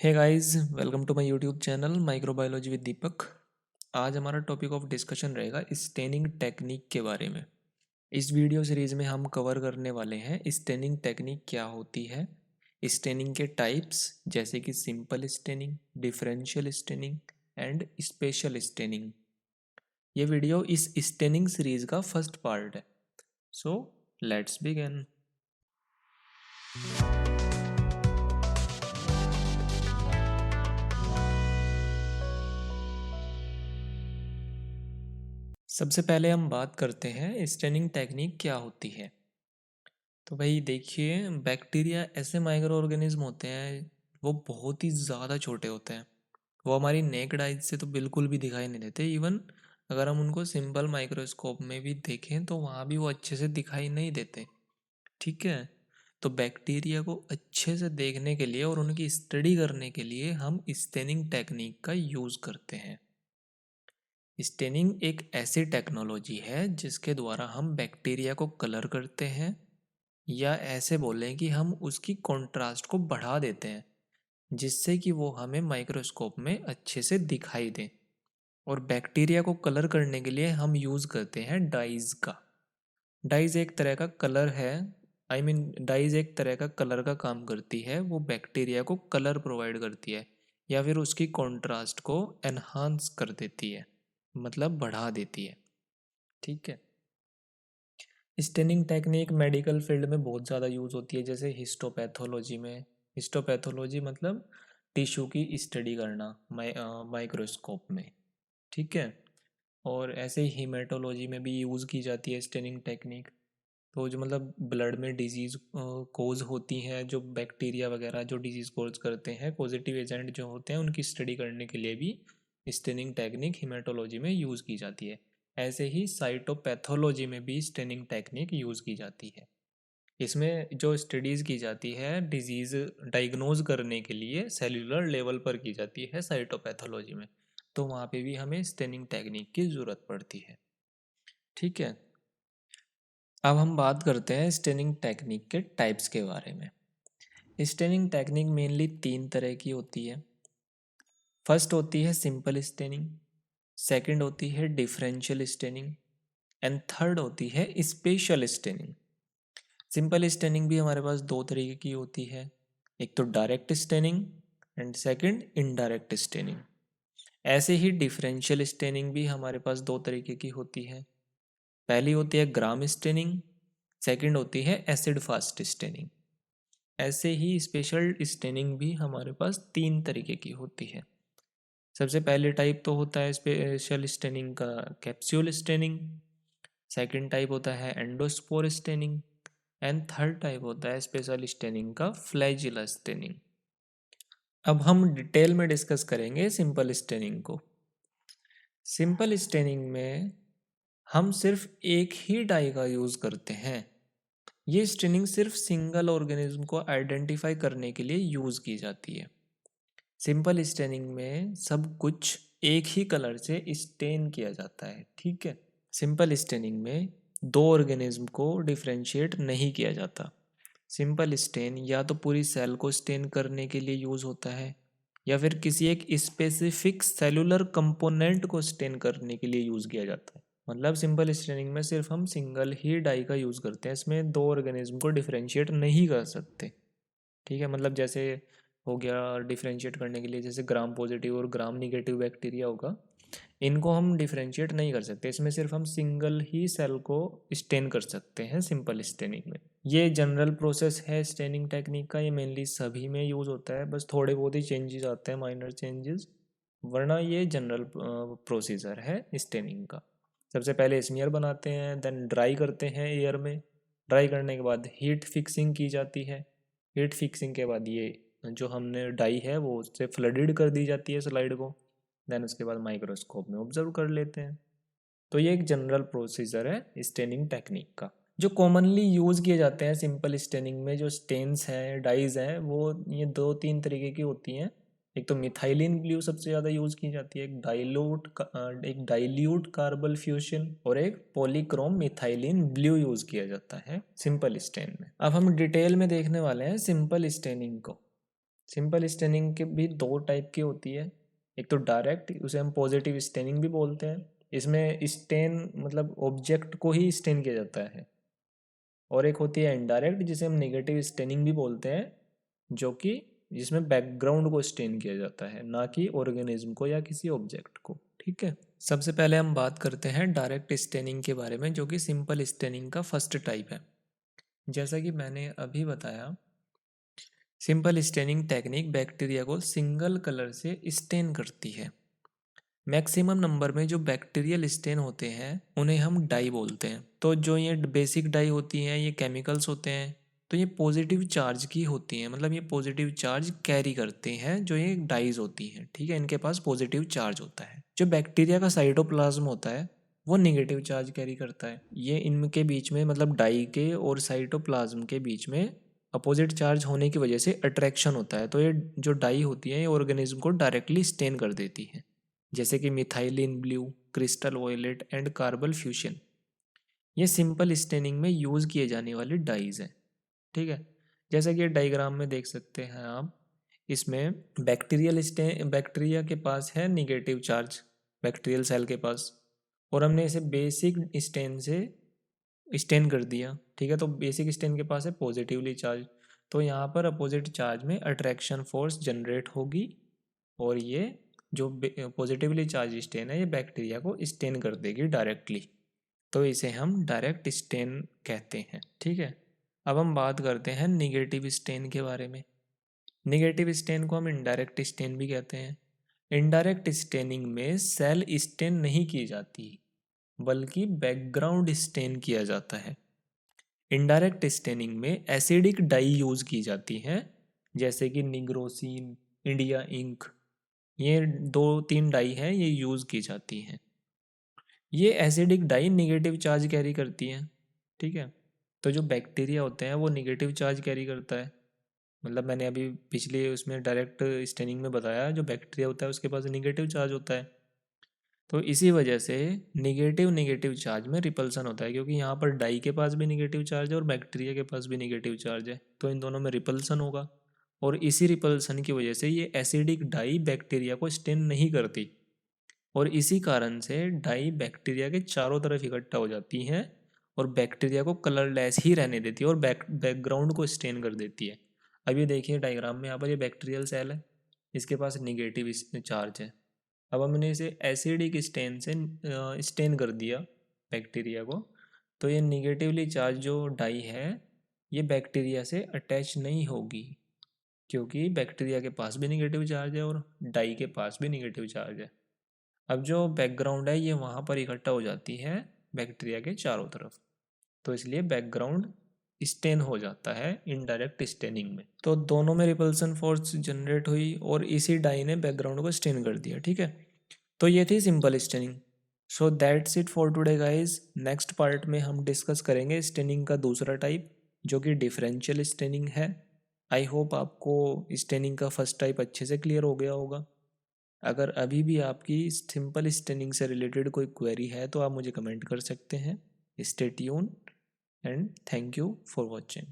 Hey guys, welcome to my YouTube channel microbiology with Deepak. आज हमारा topic of discussion रहेगा staining technique के बारे में। इस वीडियो सीरीज में हम कवर करने वाले हैं स्टेनिंग टेक्निक क्या होती है, स्टेनिंग के टाइप्स जैसे कि simple staining, differential staining and special staining. ये वीडियो इस स्टेनिंग सीरीज का फर्स्ट पार्ट है। So let's begin. सबसे पहले हम बात करते हैं स्टेनिंग टेक्निक क्या होती है। तो भाई देखिए, बैक्टीरिया ऐसे माइक्रो ऑर्गेनिज्म होते हैं, वो बहुत ही ज़्यादा छोटे होते हैं। वो हमारी नेक्ड आइज से तो बिल्कुल भी दिखाई नहीं देते। इवन अगर हम उनको सिंपल माइक्रोस्कोप में भी देखें तो वहाँ भी वो अच्छे से दिखाई नहीं देते। ठीक है। तो बैक्टीरिया को अच्छे से देखने के लिए और उनकी स्टडी करने के लिए हम स्टेनिंग टेक्निक का यूज़ करते हैं। स्टेनिंग एक ऐसी टेक्नोलॉजी है जिसके द्वारा हम बैक्टीरिया को कलर करते हैं, या ऐसे बोलें कि हम उसकी कॉन्ट्रास्ट को बढ़ा देते हैं जिससे कि वो हमें माइक्रोस्कोप में अच्छे से दिखाई दे। और बैक्टीरिया को कलर करने के लिए हम यूज़ करते हैं डाइज का। डाइज एक तरह का कलर है, डाइज एक तरह का कलर का काम करती है। वो बैक्टीरिया को कलर प्रोवाइड करती है या फिर उसकी कॉन्ट्रास्ट को एनहांस कर देती है, मतलब बढ़ा देती है। ठीक है। स्टेनिंग टेक्निक मेडिकल फील्ड में बहुत ज़्यादा यूज़ होती है, जैसे हिस्टोपैथोलॉजी में। हिस्टोपैथोलॉजी मतलब टिश्यू की स्टडी करना माइक्रोस्कोप में। ठीक है। और ऐसे ही हीमेटोलॉजी में भी यूज़ की जाती है स्टेनिंग टेक्निक। तो जो मतलब ब्लड में डिजीज़ कोज होती हैं, जो बैक्टीरिया वगैरह जो डिजीज़ कोज करते हैं, पॉजिटिव एजेंट जो होते हैं, उनकी स्टडी करने के लिए भी स्टेनिंग टेक्निक हीमेटोलॉजी में यूज़ की जाती है। ऐसे ही साइटोपैथोलॉजी में भी स्टेनिंग टेक्निक यूज़ की जाती है। इसमें जो स्टडीज़ की जाती है डिजीज़ डायग्नोज करने के लिए सेल्यूलर लेवल पर की जाती है साइटोपैथोलॉजी में। तो वहाँ पे भी हमें स्टेनिंग टेक्निक की ज़रूरत पड़ती है। ठीक है। अब हम बात करते हैं स्टेनिंग टेक्निक के टाइप्स के बारे में। स्टेनिंग टेक्निक मेनली तीन तरह की होती है। फर्स्ट होती है सिंपल स्टेनिंग, सेकंड होती है डिफरेंशियल स्टेनिंग एंड थर्ड होती है स्पेशल स्टेनिंग। सिंपल स्टेनिंग भी हमारे पास दो तरीके की होती है, एक तो direct staining and second indirect staining. ऐसे ही डिफरेंशियल स्टेनिंग भी हमारे पास दो तरीके की होती है। पहली होती है ग्राम स्टेनिंग, सेकंड होती है एसिड फास्ट स्टेनिंग। ऐसे ही स्पेशल स्टेनिंग भी हमारे पास तीन तरीके की होती है। सबसे पहले टाइप तो होता है स्पेशल स्टेनिंग का कैप्सूल स्टेनिंग, सेकंड टाइप होता है endospore staining and third type होता है स्पेशल स्टेनिंग का फ्लैजिला स्टेनिंग। अब हम डिटेल में डिस्कस करेंगे सिंपल स्टेनिंग को। सिंपल स्टेनिंग में हम सिर्फ एक ही डाई का यूज़ करते हैं। ये स्टेनिंग सिर्फ सिंगल ऑर्गेनिज्म को आइडेंटिफाई करने के लिए यूज़ की जाती है। सिंपल स्टेनिंग में सब कुछ एक ही कलर से स्टेन किया जाता है। ठीक है। सिंपल स्टेनिंग में दो ऑर्गेनिज्म को डिफरेंशिएट नहीं किया जाता। सिंपल स्टेन या तो पूरी सेल को स्टेन करने के लिए यूज़ होता है या फिर किसी एक स्पेसिफिक सेलुलर कंपोनेंट को स्टेन करने के लिए यूज़ किया जाता है। मतलब सिंपल स्टेनिंग में सिर्फ हम सिंगल ही डाई का यूज़ करते हैं, इसमें दो ऑर्गेनिज्म को डिफरेंशिएट नहीं कर सकते। ठीक है। मतलब जैसे हो गया डिफरेंशिएट करने के लिए, जैसे ग्राम पॉजिटिव और ग्राम निगेटिव बैक्टीरिया होगा, इनको हम डिफरेंशिएट नहीं कर सकते। इसमें सिर्फ हम सिंगल ही सेल को स्टेन कर सकते हैं सिंपल स्टेनिंग में। ये जनरल प्रोसेस है स्टेनिंग टेक्निक का। ये मेनली सभी में यूज़ होता है, बस थोड़े बहुत ही चेंजेस आते हैं, माइनर चेंजेस, वरना ये जनरल प्रोसीजर है स्टेनिंग का। सबसे पहले स्मीयर बनाते हैं, देन ड्राई करते हैं एयर में। ड्राई करने के बाद हीट फिक्सिंग की जाती है। हीट फिक्सिंग के बाद ये जो हमने डाई है वो उससे फ्लडेड कर दी जाती है स्लाइड को, देन उसके बाद माइक्रोस्कोप में ऑब्जर्व कर लेते हैं। तो ये एक जनरल प्रोसीजर है स्टेनिंग टेक्निक का। जो कॉमनली यूज़ किए जाते हैं सिंपल स्टेनिंग में, जो स्टेन्स हैं, डाइज हैं, वो ये दो तीन तरीके की होती हैं। एक तो मिथाइलिन ब्लू सबसे ज़्यादा यूज़ की जाती है, एक डाइल्यूट कार्बल फ्यूजन और एक पॉलीक्रोम मिथाइलिन ब्लू यूज़ किया जाता है सिंपल स्टेन में। अब हम डिटेल में देखने वाले हैं सिंपल स्टेनिंग को। सिंपल स्टेनिंग के भी दो टाइप की होती है। एक तो डायरेक्ट, उसे हम पॉजिटिव स्टेनिंग भी बोलते हैं। इसमें स्टेन मतलब ऑब्जेक्ट को ही स्टेन किया जाता है। और एक होती है इनडायरेक्ट, जिसे हम नेगेटिव स्टेनिंग भी बोलते हैं, जो कि जिसमें बैकग्राउंड को स्टेन किया जाता है, ना कि ऑर्गेनिज्म को या किसी ऑब्जेक्ट को। ठीक है, सबसे पहले हम बात करते हैं डायरेक्ट स्टेनिंग के बारे में, जो कि सिंपल स्टेनिंग का फर्स्ट टाइप है। जैसा कि मैंने अभी बताया, सिंपल स्टेनिंग टेक्निक बैक्टीरिया को सिंगल कलर से स्टेन करती है। मैक्सिमम नंबर में जो बैक्टीरियल स्टेन होते हैं उन्हें हम डाई बोलते हैं। तो जो ये बेसिक डाई होती हैं, ये केमिकल्स होते हैं, तो ये पॉजिटिव चार्ज की होती हैं, मतलब ये पॉजिटिव चार्ज कैरी करते हैं। जो ये डाइज होती हैं, ठीक है, इनके पास पॉजिटिव चार्ज होता है। जो बैक्टीरिया का साइटोप्लाज्म होता है वो निगेटिव चार्ज कैरी करता है। ये इनके बीच में, मतलब डाई के और साइटोप्लाज्म के बीच में अपोजिट चार्ज होने की वजह से अट्रैक्शन होता है। तो ये जो डाई होती है ये ऑर्गेनिज्म को डायरेक्टली स्टेन कर देती है, जैसे कि methylene blue, crystal violet and carbol fuchsin. ये सिंपल स्टेनिंग में यूज़ किए जाने वाले डाइज हैं। ठीक है, जैसा कि डायग्राम में देख सकते हैं आप, इसमें बैक्टीरिया के पास है निगेटिव चार्ज, बैक्टीरियल सेल के पास, और हमने इसे बेसिक स्टेन से स्टेन कर दिया। ठीक है, तो बेसिक स्टेन के पास है पॉजिटिवली चार्ज, तो यहाँ पर अपोजिट चार्ज में अट्रैक्शन फोर्स जनरेट होगी, और ये जो पॉजिटिवली चार्ज स्टेन है ये बैक्टीरिया को स्टेन कर देगी डायरेक्टली। तो इसे हम डायरेक्ट स्टेन कहते हैं। ठीक है, अब हम बात करते हैं निगेटिव स्टेन के बारे में। निगेटिव स्टेन को हम इनडायरेक्ट स्टेन भी कहते हैं। इनडायरेक्ट स्टेनिंग में सेल स्टेन नहीं की जाती, बल्कि बैकग्राउंड स्टेन किया जाता है। इनडायरेक्ट स्टेनिंग में एसिडिक डाई यूज की जाती हैं, जैसे कि निग्रोसिन, इंडिया इंक, ये दो तीन डाई हैं, ये यूज की जाती हैं। ये acidic dye negative charge carry करती हैं। ठीक है, तो जो बैक्टीरिया होते हैं वो निगेटिव चार्ज कैरी करता है। मतलब मैंने अभी पिछले उसमें डायरेक्ट स्टेनिंग में बताया, जो बैक्टीरिया होता है उसके पास निगेटिव चार्ज होता है। तो इसी वजह से निगेटिव नेगेटिव चार्ज में रिपल्सन होता है, क्योंकि यहाँ पर डाई के पास भी निगेटिव चार्ज है और बैक्टीरिया के पास भी निगेटिव चार्ज है, तो इन दोनों में रिपल्सन होगा। और इसी रिपल्सन की वजह से ये एसिडिक डाई बैक्टीरिया को स्टेन नहीं करती, और इसी कारण से डाई बैक्टीरिया के चारों तरफ इकट्ठा हो जाती हैं और बैक्टीरिया को कलरलेस ही रहने देती है और बैकग्राउंड को स्टेन कर देती है। अब ये देखिए डायग्राम में, यहाँ पर ये बैक्टीरियल सेल है, इसके पास निगेटिव चार्ज है। अब हमने इसे एसिडिक स्टेन से स्टेन कर दिया बैक्टीरिया को, तो ये निगेटिवली चार्ज जो डाई है ये बैक्टीरिया से अटैच नहीं होगी, क्योंकि बैक्टीरिया के पास भी निगेटिव चार्ज है और डाई के पास भी निगेटिव चार्ज है। अब जो बैकग्राउंड है ये वहाँ पर इकट्ठा हो जाती है बैक्टीरिया के चारों तरफ, तो इसलिए बैकग्राउंड स्टेन हो जाता है इनडायरेक्ट स्टेनिंग में। तो दोनों में रिपल्सन फोर्स जनरेट हुई और इसी डाई ने बैकग्राउंड को स्टेन कर दिया। ठीक है, तो ये थी simple staining. So that's it for today guys. Next part में हम डिस्कस करेंगे स्टेनिंग का दूसरा टाइप, जो कि डिफरेंशियल स्टेनिंग है। आई होप आपको स्टेनिंग का फर्स्ट टाइप अच्छे से क्लियर हो गया होगा। अगर अभी भी आपकी सिंपल स्टेनिंग से रिलेटेड कोई क्वेरी है तो आप मुझे कमेंट कर सकते हैं। Stay tune and thank you for watching.